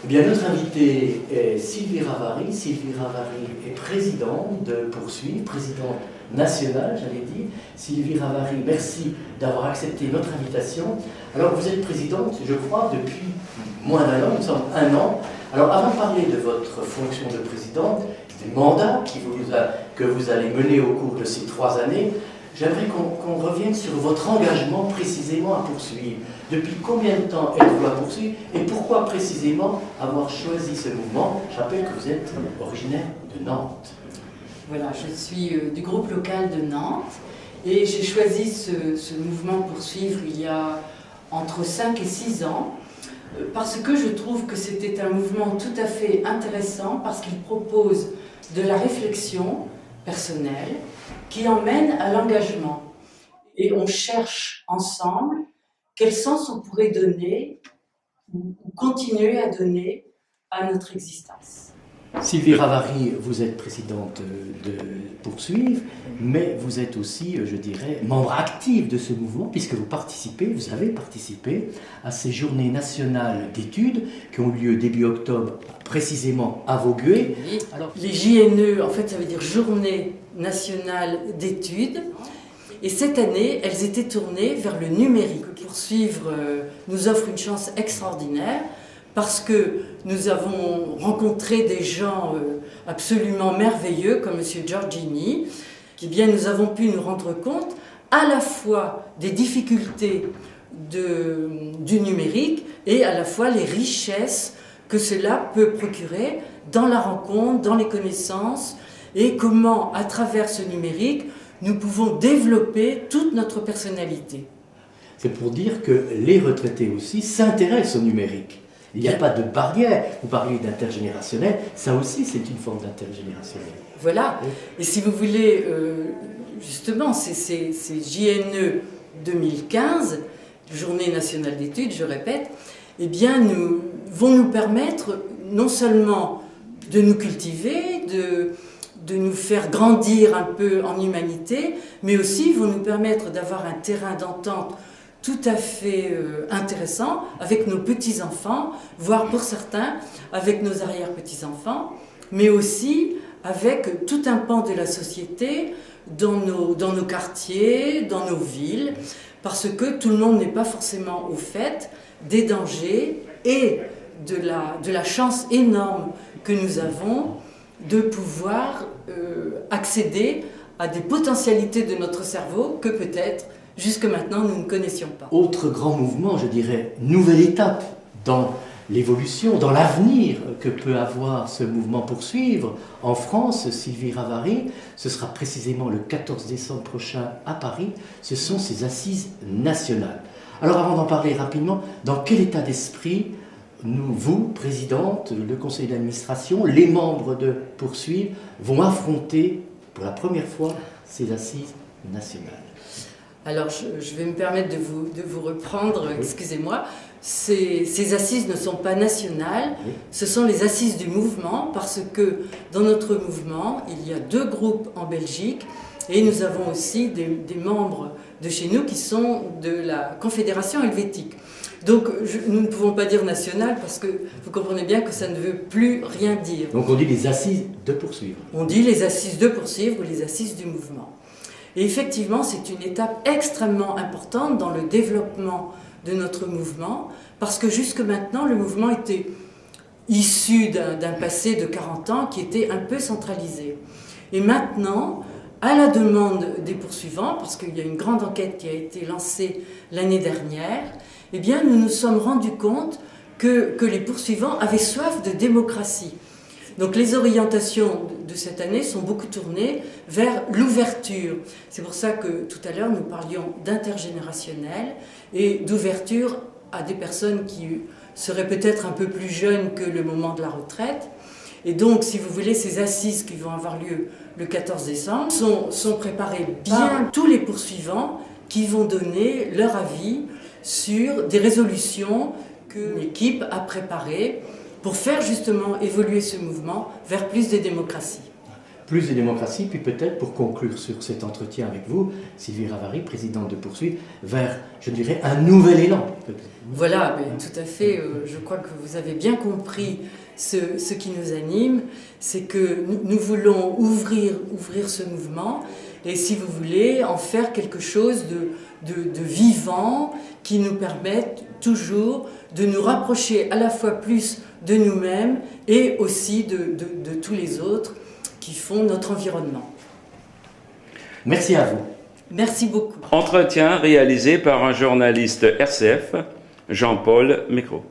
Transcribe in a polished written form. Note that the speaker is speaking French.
Eh bien, notre invitée est Sylvie Ravary. Sylvie Ravary est présidente de Poursuivre, présidente nationale, j'allais dire. Sylvie Ravary, merci d'avoir accepté notre invitation. Alors, vous êtes présidente, je crois, depuis moins d'un an, il me semble, un an. Alors, avant de parler de votre fonction de présidente, du mandat que vous allez mener au cours de ces 3 années, j'aimerais qu'on revienne sur votre engagement précisément à Poursuivre. Depuis combien de temps êtes-vous à Poursuivre et pourquoi précisément avoir choisi ce mouvement? Je rappelle que vous êtes originaire de Nantes. Voilà, je suis du groupe local de Nantes et j'ai choisi ce mouvement Poursuivre il y a entre 5 et 6 ans parce que je trouve que c'était un mouvement tout à fait intéressant parce qu'il propose de la réflexion personnelle qui emmène à l'engagement. Et on cherche ensemble quel sens on pourrait donner ou continuer à donner à notre existence. Sylvie Ravary, vous êtes présidente de Poursuivre, mais vous êtes aussi, je dirais, membre actif de ce mouvement, puisque vous avez participé à ces journées nationales d'études qui ont eu lieu début octobre, précisément à Vaugué. Oui. Alors, les JNE, en fait, ça veut dire Journée nationale d'études. Et cette année, elles étaient tournées vers le numérique. Poursuivre nous offre une chance extraordinaire parce que nous avons rencontré des gens absolument merveilleux comme M. Giorgini. Eh bien, nous avons pu nous rendre compte à la fois des difficultés du numérique et à la fois les richesses que cela peut procurer dans la rencontre, dans les connaissances et comment, à travers ce numérique, nous pouvons développer toute notre personnalité. C'est pour dire que les retraités aussi s'intéressent au numérique. Il n'y a pas de barrière. Vous parlez d'intergénérationnel, ça aussi c'est une forme d'intergénérationnel. Voilà. Et si vous voulez, justement, c'est JNE 2015, Journée nationale d'études, je répète, eh bien, vont nous permettre non seulement de nous cultiver, de nous faire grandir un peu en humanité, mais aussi vont nous permettre d'avoir un terrain d'entente tout à fait intéressant avec nos petits-enfants, voire pour certains avec nos arrière-petits-enfants, mais aussi avec tout un pan de la société dans nos quartiers, dans nos villes, parce que tout le monde n'est pas forcément au fait des dangers et de la chance énorme que nous avons de pouvoir accéder à des potentialités de notre cerveau que peut-être jusque maintenant nous ne connaissions pas. Autre grand mouvement, je dirais, nouvelle étape dans l'évolution, dans l'avenir que peut avoir ce mouvement Poursuivre en France, Sylvie Ravary, ce sera précisément le 14 décembre prochain à Paris, ce sont ces assises nationales. Alors avant d'en parler rapidement, dans quel état d'esprit vous, présidente, le conseil d'administration, les membres de Poursuivre vont affronter pour la première fois ces assises nationales? Alors, je vais me permettre de vous reprendre, excusez-moi. Ces assises ne sont pas nationales, ce sont les assises du mouvement, parce que dans notre mouvement, il y a 2 groupes en Belgique, et nous avons aussi des membres de chez nous qui sont de la Confédération helvétique. Donc, nous ne pouvons pas dire national, parce que vous comprenez bien que ça ne veut plus rien dire. Donc on dit les assises de Poursuivre. On dit les assises de Poursuivre ou les assises du mouvement. Et effectivement, c'est une étape extrêmement importante dans le développement de notre mouvement, parce que jusque maintenant, le mouvement était issu d'un passé de 40 ans qui était un peu centralisé. Et maintenant, à la demande des poursuivants, parce qu'il y a une grande enquête qui a été lancée l'année dernière, eh bien, nous nous sommes rendus compte que les poursuivants avaient soif de démocratie. Donc les orientations de cette année sont beaucoup tournées vers l'ouverture. C'est pour ça que tout à l'heure nous parlions d'intergénérationnel et d'ouverture à des personnes qui seraient peut-être un peu plus jeunes que le moment de la retraite. Et donc, si vous voulez, ces assises qui vont avoir lieu le 14 décembre sont préparées par tous les poursuivants qui vont donner leur avis sur des résolutions que l'équipe a préparées pour faire justement évoluer ce mouvement vers plus de démocratie. plus de démocratie, puis peut-être pour conclure sur cet entretien avec vous, Sylvie Ravary, présidente de Poursuite, vers, je dirais, un nouvel élan. Voilà, tout à fait. Je crois que vous avez bien compris ce qui nous anime, c'est que nous voulons ouvrir ce mouvement et, si vous voulez, en faire quelque chose de vivant qui nous permette toujours de nous rapprocher à la fois plus de nous-mêmes et aussi de tous les autres qui font notre environnement. Merci à vous. Merci beaucoup. Entretien réalisé par un journaliste RCF, Jean-Paul Mécro.